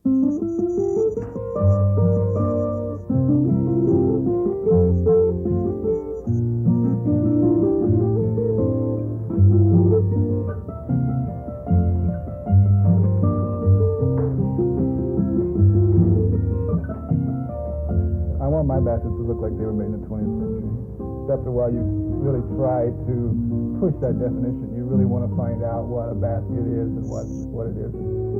My baskets to look like they were made in the 20th century. After a while, you really try to push that definition. You really want to find out what a basket is and what it isn't.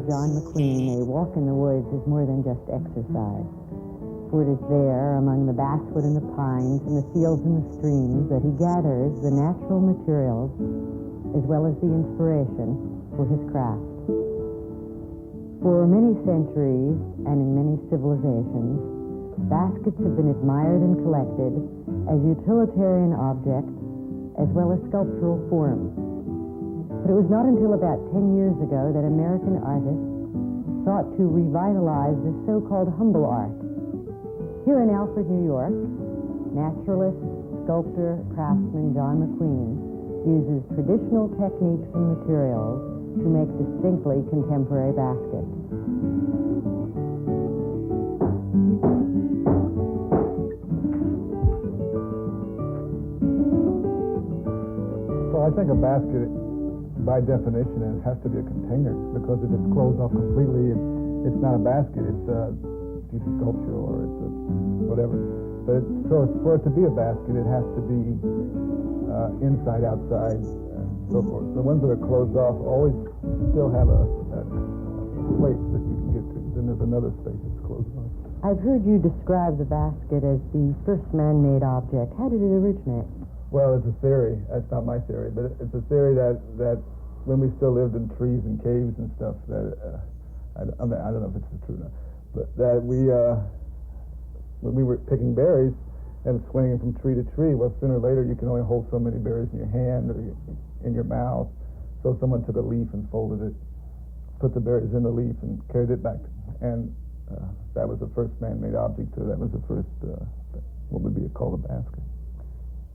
John McQueen, a walk in the woods is more than just exercise. For it is there, among the basswood and the pines, and the fields and the streams, that he gathers the natural materials as well as the inspiration for his craft. For many centuries and in many civilizations, baskets have been admired and collected as utilitarian objects as well as sculptural forms. But it was not until about 10 years ago that American artists sought to revitalize this so-called humble art. Here in Alfred, New York, naturalist, sculptor, craftsman John McQueen uses traditional techniques and materials to make distinctly contemporary baskets. Well, I think a basket, by definition, it has to be a container, because if it's closed off completely, it's not a basket. It's a piece of sculpture or it's a whatever. But so for it to be a basket, it has to be inside, outside, and so forth. The ones that are closed off always still have a place that you can get to. Then there's another space that's closed off. I've heard you describe the basket as the first man-made object. How did it originate? Well, it's a theory. That's not my theory, but it's a theory that when we still lived in trees and caves and stuff, that I don't know if it's true or not, but that when we were picking berries and swinging from tree to tree, well, sooner or later you can only hold so many berries in your hand or in your mouth. So someone took a leaf and folded it, put the berries in the leaf, and carried it back, and that was the first man-made object. That was the first what would be called a basket.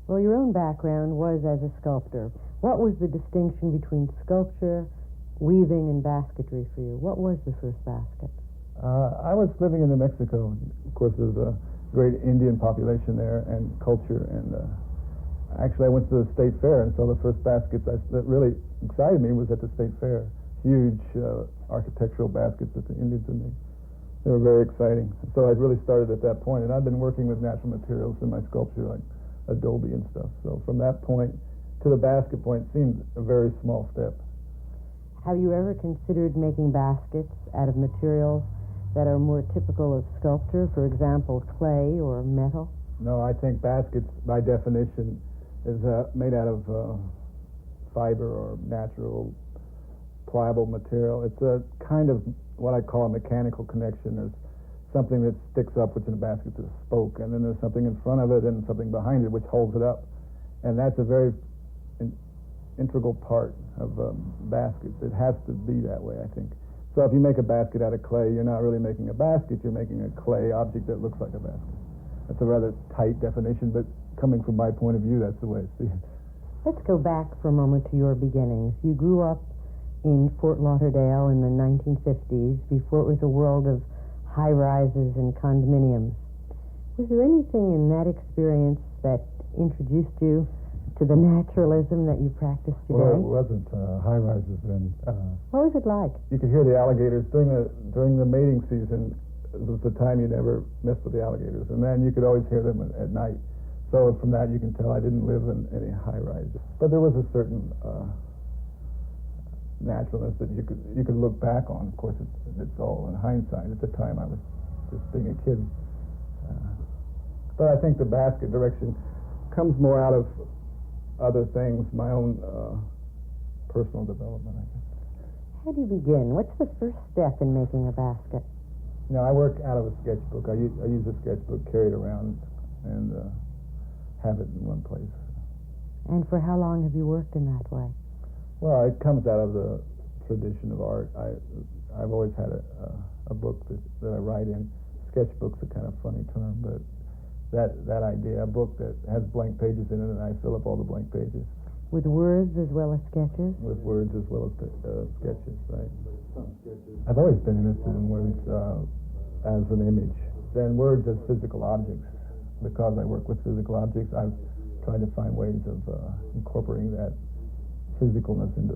Well, your own background was as a sculptor. What was the distinction between sculpture, weaving, and basketry for you? What was the first basket? I was living in New Mexico. Of course, there's a great Indian population there and culture. And actually, I went to the state fair and saw the first baskets that really excited me was at the state fair. Huge architectural baskets that the Indians had made. They were very exciting. So I really started at that point. And I've been working with natural materials in my sculpture, like adobe and stuff. So from that point to the basket point seemed a very small step. Have you ever considered making baskets out of materials that are more typical of sculpture, for example, clay or metal? No, I think baskets, by definition, is made out of fiber or natural, pliable material. It's a kind of what I call a mechanical connection. There's something that sticks up, which in a basket is a spoke, and then there's something in front of it and something behind it which holds it up. And that's a very integral part of baskets. It has to be that way, I think. So if you make a basket out of clay, you're not really making a basket, you're making a clay object that looks like a basket. That's a rather tight definition, but coming from my point of view, that's the way I see it. Let's go back for a moment to your beginnings. You grew up in Fort Lauderdale in the 1950s, before it was a world of high-rises and condominiums. Was there anything in that experience that introduced you to the naturalism that you practice today? Well, it wasn't high-rises then. What was it like? You could hear the alligators during the mating season. It was the time you never messed with the alligators, and then you could always hear them at night. So from that you can tell I didn't live in any high-rises. But there was a certain naturalness that you could look back on. Of course, it's all in hindsight. At the time, I was just being a kid. But I think the basket direction comes more out of other things, my own personal development, I guess. How do you begin? What's the first step in making a basket? You know, I work out of a sketchbook. I use a sketchbook, carry it around, and have it in one place. And for how long have you worked in that way? Well, it comes out of the tradition of art. I've always had a book that I write in. Sketchbook's a kind of funny term, but that idea, a book that has blank pages in it, and I fill up all the blank pages. With words as well as sketches? With words as well as sketches, right. I've always been interested in words as an image, then words as physical objects. Because I work with physical objects, I've tried to find ways of incorporating that physicalness into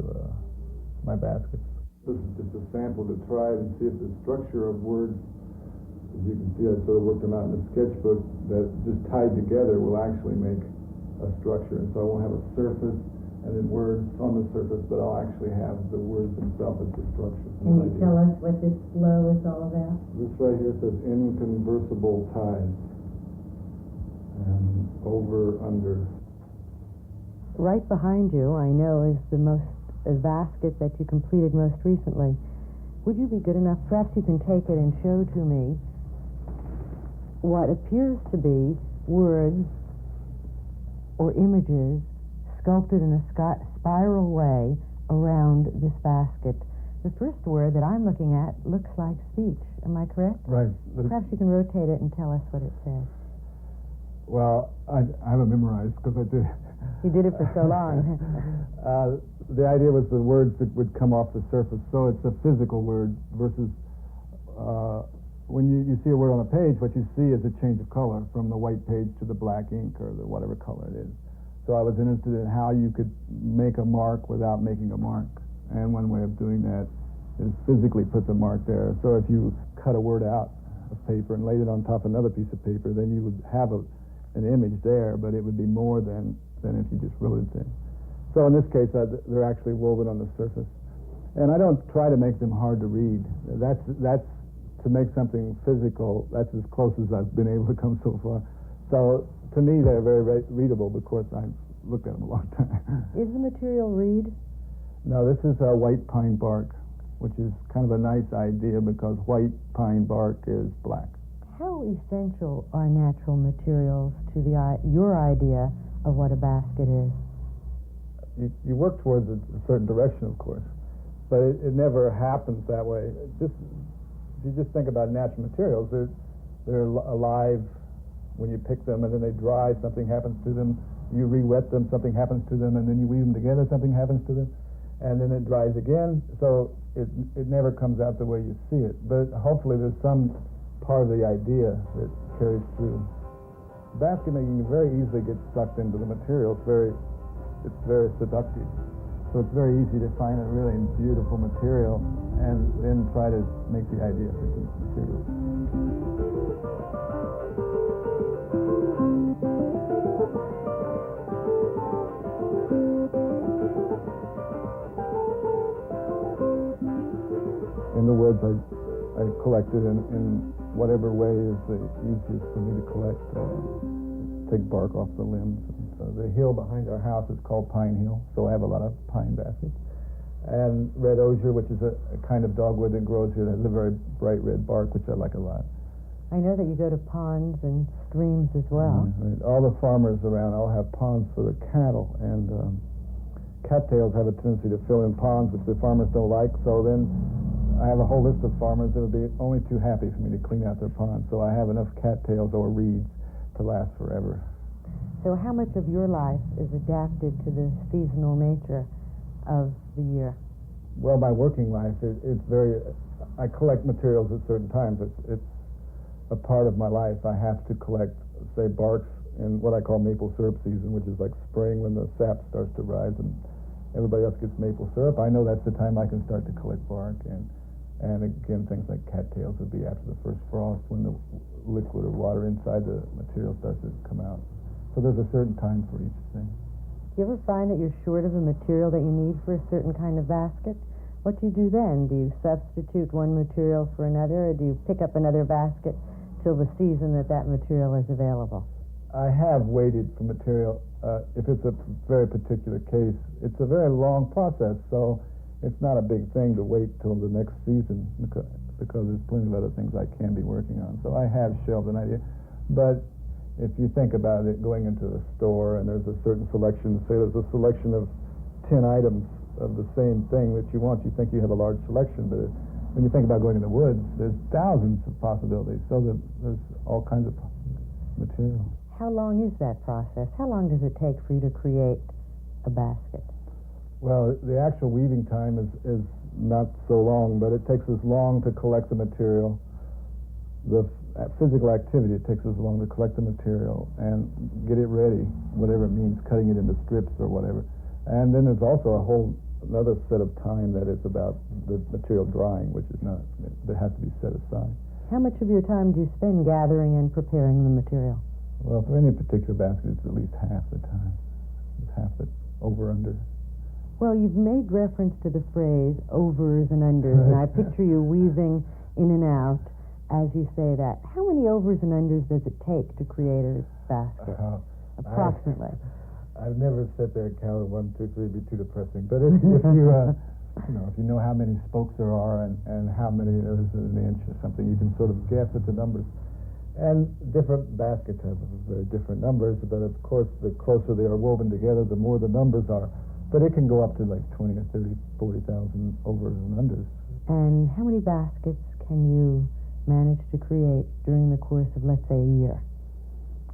my baskets. This is just a sample to try and see if the structure of words, as you can see, I sort of worked them out in the sketchbook, that just tied together will actually make a structure. And so I won't have a surface and then words on the surface, but I'll actually have the words themselves as the structure. Can you tell us what this flow is all about? This right here says inconversible ties. And over, under. Right behind you, I know, is a basket that you completed most recently. Would you be good enough, perhaps you can take it and show to me what appears to be words or images sculpted in a spiral way around this basket. The first word that I'm looking at looks like speech. Am I correct? Right. Perhaps you can rotate it and tell us what it says. Well, I have it memorized because I did. You did it for so long. The idea was the words that would come off the surface. So it's a physical word versus when you see a word on a page, what you see is a change of color from the white page to the black ink or the whatever color it is. So I was interested in how you could make a mark without making a mark. And one way of doing that is physically put the mark there. So if you cut a word out of paper and laid it on top of another piece of paper, then you would have an image there, but it would be more than if you just wrote it there. So in this case, they're actually woven on the surface. And I don't try to make them hard to read. That's to make something physical, that's as close as I've been able to come so far. So to me, they're very readable because I've looked at them a long time. Is the material reed? No, this is a white pine bark, which is kind of a nice idea because white pine bark is black. How essential are natural materials to your idea of what a basket is? You work towards a certain direction, of course, but it never happens that way. If you just think about natural materials, they're alive when you pick them, and then they dry, something happens to them. You re-wet them, something happens to them, and then you weave them together, something happens to them, and then it dries again. So it never comes out the way you see it. But hopefully there's some part of the idea that carries through. Basket making very easily gets sucked into the material. It's very seductive. So it's very easy to find a really beautiful material and then try to make the idea fit the material. In the woods, I collected in whatever way is the easiest for me to collect. Take bark off the limbs. The hill behind our house is called Pine Hill, so I have a lot of pine baskets. And red osier, which is a kind of dogwood that grows here that has a very bright red bark, which I like a lot. I know that you go to ponds and streams as well. Right. All the farmers around all have ponds for their cattle, and cattails have a tendency to fill in ponds, which the farmers don't like, so then I have a whole list of farmers that would be only too happy for me to clean out their ponds, so I have enough cattails or reeds to last forever. So how much of your life is adapted to the seasonal nature of the year? Well, my working life, I collect materials at certain times. It's a part of my life. I have to collect, say, barks in what I call maple syrup season, which is like spring when the sap starts to rise and everybody else gets maple syrup. I know that's the time I can start to collect bark. And again, things like cattails would be after the first frost when the liquid or water inside the material starts to come out. So there's a certain time for each thing. Do you ever find that you're short of a material that you need for a certain kind of basket? What do you do then? Do you substitute one material for another, or do you pick up another basket till the season that material is available? I have waited for material. If it's a very particular case, it's a very long process, so it's not a big thing to wait till the next season because there's plenty of other things I can be working on. So I have shelved an idea. But if you think about it, going into a store and there's a certain selection, say there's a selection of 10 items of the same thing that you want, you think you have a large selection, but when you think about going in the woods, there's thousands of possibilities, so there's all kinds of material. How long is that process? How long does it take for you to create a basket? Well, the actual weaving time is not so long, but it takes as long to collect the material. The physical activity, it takes as long to collect the material and get it ready, whatever it means, cutting it into strips or whatever. And then there's also another set of time that is about the material drying, which is not, that has to be set aside. How much of your time do you spend gathering and preparing the material? Well, for any particular basket, it's at least half the time. It's half the over-under. Well, you've made reference to the phrase overs and unders, and I picture you weaving in and out as you say that. How many overs and unders does it take to create a basket, approximately? I've never sat there and counted 1, 2, 3. It'd be too depressing. But if you, if you know how many spokes there are and how many there is in an inch or something, you can sort of guess at the numbers. And different baskets have very different numbers, but of course, the closer they are woven together, the more the numbers are. But it can go up to like 20 or 30, 40,000 overs and unders. And how many baskets can you manage to create during the course of, let's say, a year?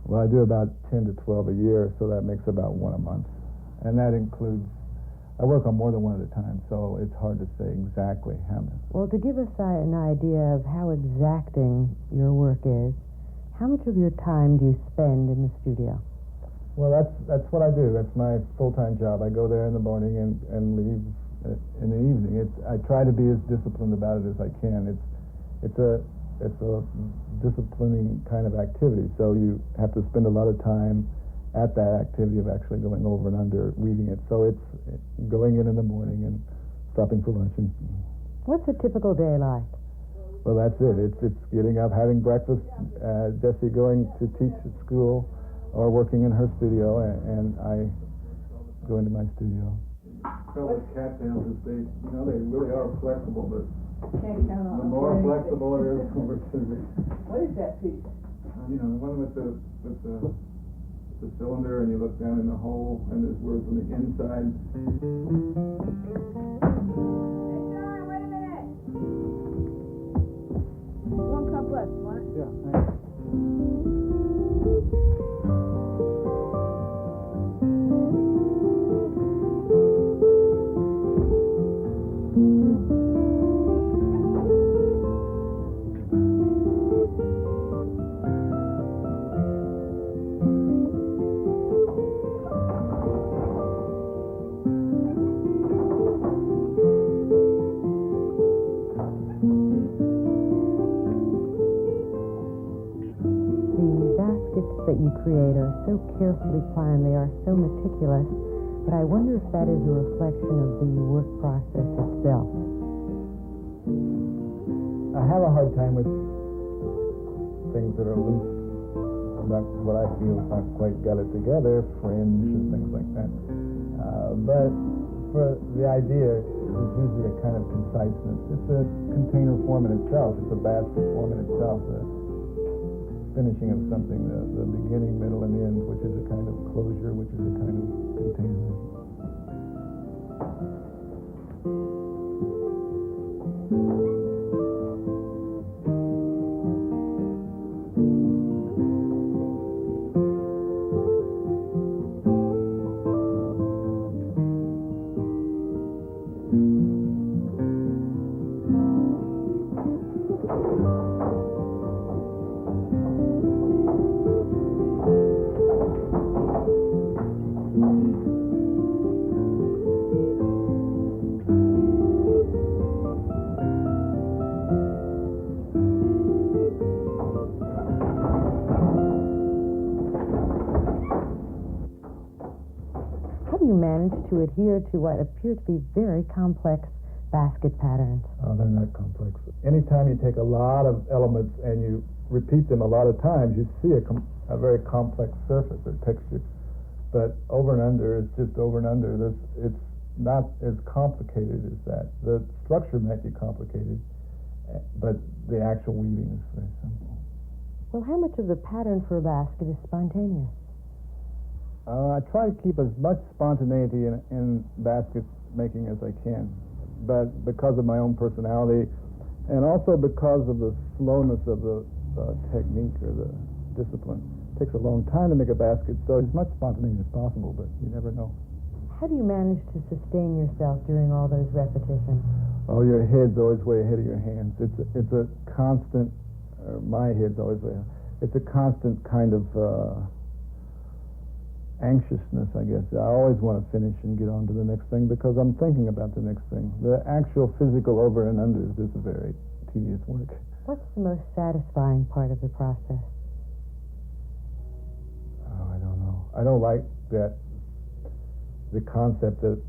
Well, I do about 10 to 12 a year, so that makes about one a month. And that includes, I work on more than one at a time, so it's hard to say exactly how many. Well, to give us an idea of how exacting your work is, how much of your time do you spend in the studio? Well, that's what I do. That's my full-time job. I go there in the morning and leave in the evening. I try to be as disciplined about it as I can. It's a disciplining kind of activity, so you have to spend a lot of time at that activity of actually going over and under weaving it. So it's going in the morning and stopping for lunch. What's a typical day like? Well, that's it. It's getting up, having breakfast, Jessie going to teach at school or working in her studio, and I go into my studio. So with cattails, they really are flexible, but the more flexible it is, the more specific. What is that piece? The one with the cylinder, and you look down in the hole, and there's words on the inside. Hey, John, wait a minute. One cup left, you want it? Yeah, thanks. That you create are so carefully planned, they are so meticulous, but I wonder if that is a reflection of the work process itself. I have a hard time with things that are loose, not what I feel is not quite got it together, fringe and things like that. But for the idea, there's usually a kind of conciseness. It's a container form in itself. It's a basket form in itself. Finishing of something, the beginning, middle, and end, which is a kind of closure, which is a kind of container. To adhere to what appear to be very complex basket patterns. Oh, they're not complex. Anytime you take a lot of elements and you repeat them a lot of times, you see a very complex surface or texture. But over and under is just over and under. It's not as complicated as that. The structure might be complicated, but the actual weaving is very simple. Well, how much of the pattern for a basket is spontaneous? I try to keep as much spontaneity in basket making as I can, but because of my own personality, and also because of the slowness of the technique or the discipline. It takes a long time to make a basket, so as much spontaneity as possible, but you never know. How do you manage to sustain yourself during all those repetitions? Oh, your head's always way ahead of your hands. It's a constant, my head's always way ahead. It's a constant kind of anxiousness, I guess. I always want to finish and get on to the next thing because I'm thinking about the next thing. The actual physical over and under is just very tedious work. What's the most satisfying part of the process? Oh, I don't know. I don't like that, the concept that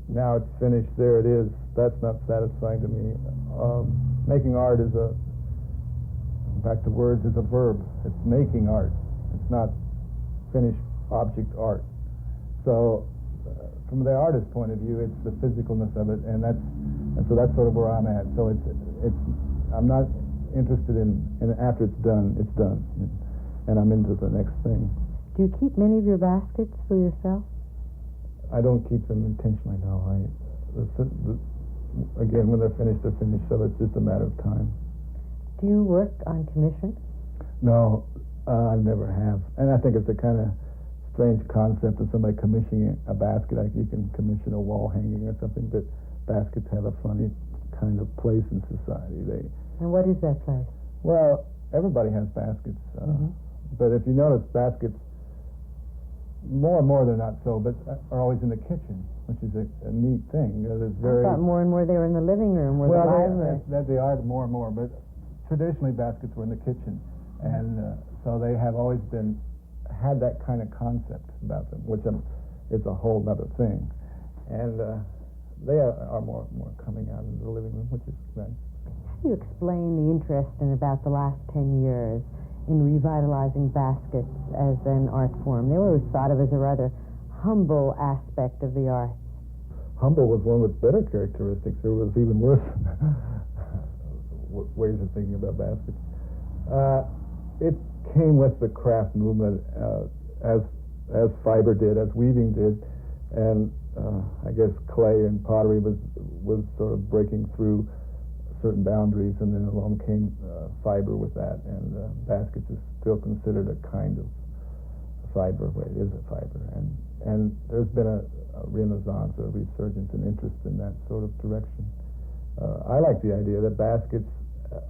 now it's finished, there it is. That's not satisfying to me. Making art is back to words, is a verb. It's making art. It's not finished object art. So from the artist's point of view, it's the physicalness of it, and so that's sort of where I'm at. So I'm not interested in after it's done, and I'm into the next thing. Do you keep many of your baskets for yourself? I don't keep them intentionally, no. Again, when they're finished, so it's just a matter of time. Do you work on commission? No, I never have. And I think it's a kind of strange concept of somebody commissioning a basket. Like you can commission a wall hanging or something, but baskets have a funny kind of place in society. And what is that place? Well, everybody has baskets. But if you notice, baskets, more and more they're not so, but are always in the kitchen, which is a neat thing. I thought more and more they were in the living room or the library. They are more and more, but traditionally baskets were in the kitchen. And so they have always had that kind of concept about them, which is a whole other thing. And they are more coming out into the living room, which is nice. How do you explain the interest in about the last 10 years in revitalizing baskets as an art form? They were thought of as a rather humble aspect of the art. Humble was one with better characteristics. There was even worse ways of thinking about baskets. It came with the craft movement as fiber did, as weaving did, and I guess clay and pottery was sort of breaking through certain boundaries, and then along came fiber with that, and baskets is still considered a kind of fiber. Well, it is a fiber, and there's been a renaissance, a resurgence in interest in that sort of direction. I like the idea that baskets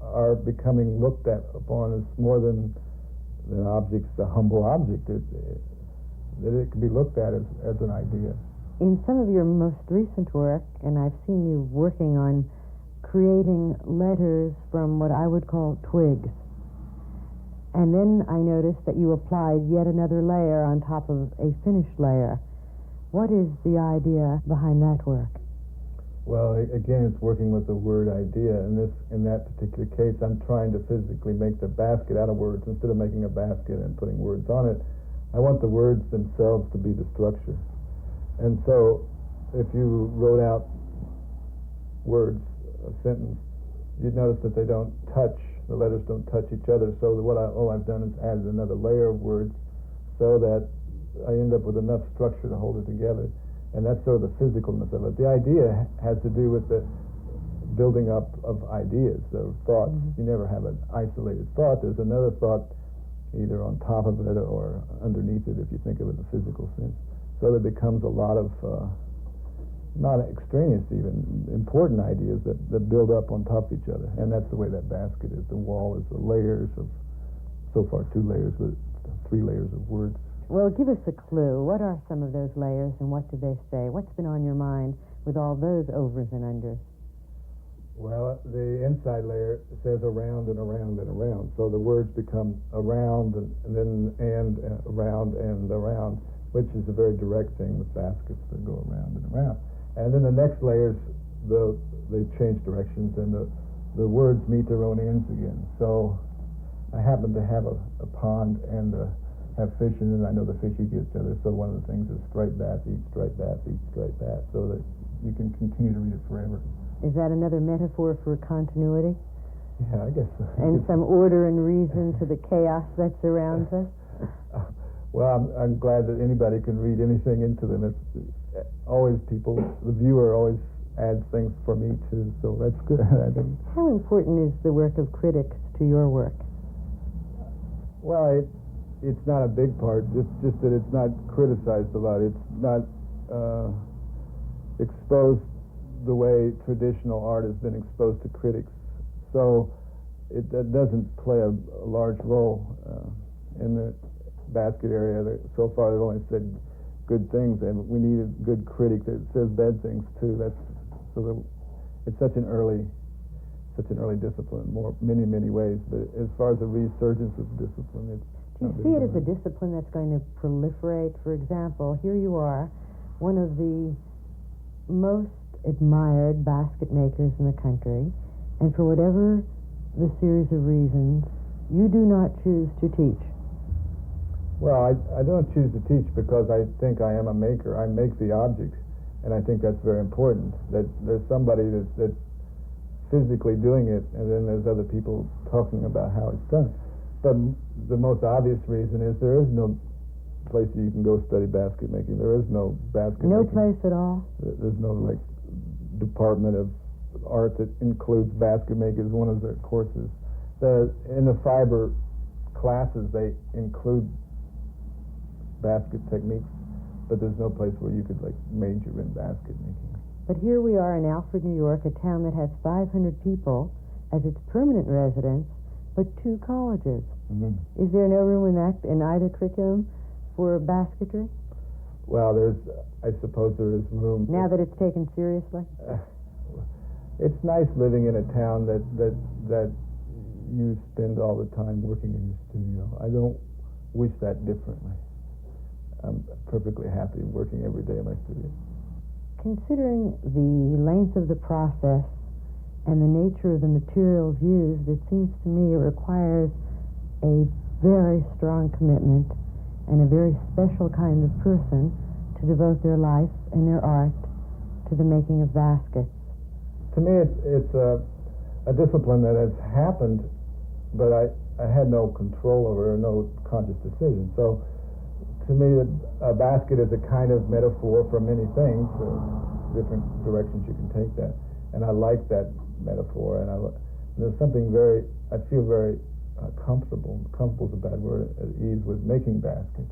are becoming looked at upon as more than objects, a humble object. That it can be looked at as an idea. In some of your most recent work, and I've seen you working on creating letters from what I would call twigs. And then I noticed that you applied yet another layer on top of a finished layer. What is the idea behind that work? Well, again, it's working with the word idea. In that particular case, I'm trying to physically make the basket out of words. Instead of making a basket and putting words on it, I want the words themselves to be the structure. And so, if you wrote out words, a sentence, you'd notice that they don't touch, the letters don't touch each other. So all I've done is added another layer of words so that I end up with enough structure to hold it together. And that's sort of the physicalness of it. The idea has to do with the building up of ideas, of thoughts. You never have an isolated thought. There's another thought either on top of it or underneath it, if you think of it in a physical sense. So there becomes a lot of not extraneous, even important ideas that build up on top of each other. And that's the way that basket is. The wall is the layers of, so far 2 layers, but 3 layers of words. Well, give us a clue. What are some of those layers and what do they say? What's been on your mind with all those overs and unders? Well, the inside layer says around and around and around. So the words become around and then around and around, which is a very direct thing with baskets that go around and around. And then the next layers, they change directions, and the words meet their own ends again. So I happen to have a pond and have fish in it. I know the fish eat each other, so one of the things is striped bass eats striped bass eats striped bass, so that you can continue to read it forever. Is that another metaphor for continuity? Yeah, I guess so. And some order and reason to the chaos that surrounds us? Well, I'm glad that anybody can read anything into them. It's always people, the viewer always adds things for me too, so that's good. I think. How important is the work of critics to your work? Well, it's not a big part. It's just that it's not criticized a lot. It's not exposed the way traditional art has been exposed to critics. So it doesn't play a large role in the basket area. So far, they've only said good things, and we need a good critic that says bad things too. It's such an early discipline, many ways. But as far as the resurgence of discipline, it's. Do you see it as a discipline that's going to proliferate? For example, here you are, one of the most admired basket makers in the country, and for whatever the series of reasons, you do not choose to teach. Well, I don't choose to teach because I think I am a maker. I make the object, and I think that's very important, that there's somebody that's physically doing it, and then there's other people talking about how it's done. But the most obvious reason is there is no place you can go study basket making. There is no basket No making. place at all? There's no, department of art that includes basket making as one of their courses. In the fiber classes, they include basket techniques, but there's no place where you could major in basket making. But here we are in Alfred, New York, a town that has 500 people as its permanent residence, but 2 colleges. Mm-hmm. Is there no room in either curriculum for basketry? Well, I suppose there is room. Now that it's taken seriously? It's nice living in a town that you spend all the time working in your studio. I don't wish that differently. I'm perfectly happy working every day in my studio. Considering the length of the process and the nature of the materials used, it seems to me it requires a very strong commitment and a very special kind of person to devote their life and their art to the making of baskets. To me, it's a discipline that has happened, but I had no control over it or no conscious decision. So to me, a basket is a kind of metaphor for many things, different directions you can take that. And I like that metaphor, and there's something I feel very comfortable. Comfortable is a bad word, at ease with making baskets.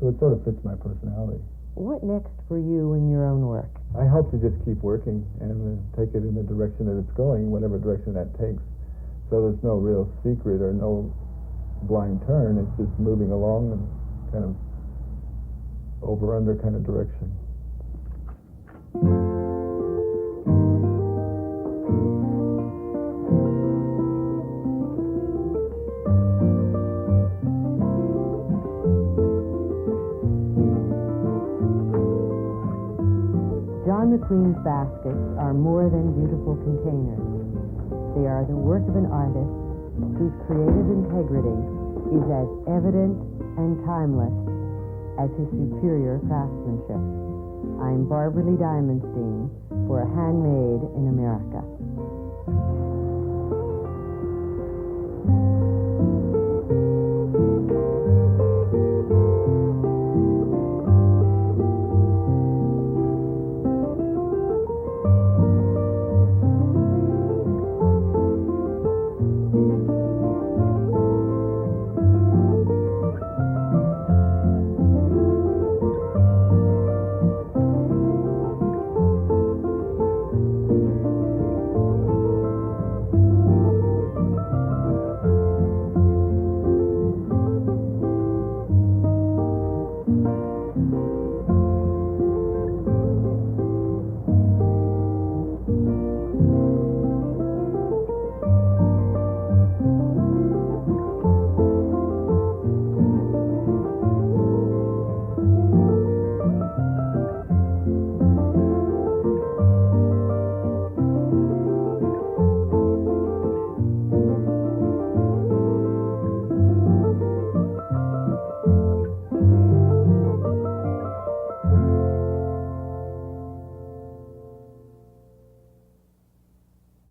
So it sort of fits my personality. What next for you in your own work? I hope to just keep working and take it in the direction that it's going, whatever direction that takes. So there's no real secret or no blind turn. It's just moving along and kind of over-under kind of direction. John McQueen's baskets are more than beautiful containers. They are the work of an artist whose creative integrity is as evident and timeless as his superior craftsmanship. I'm BARBARALEE DIAMONSTEIN for Handmade in America.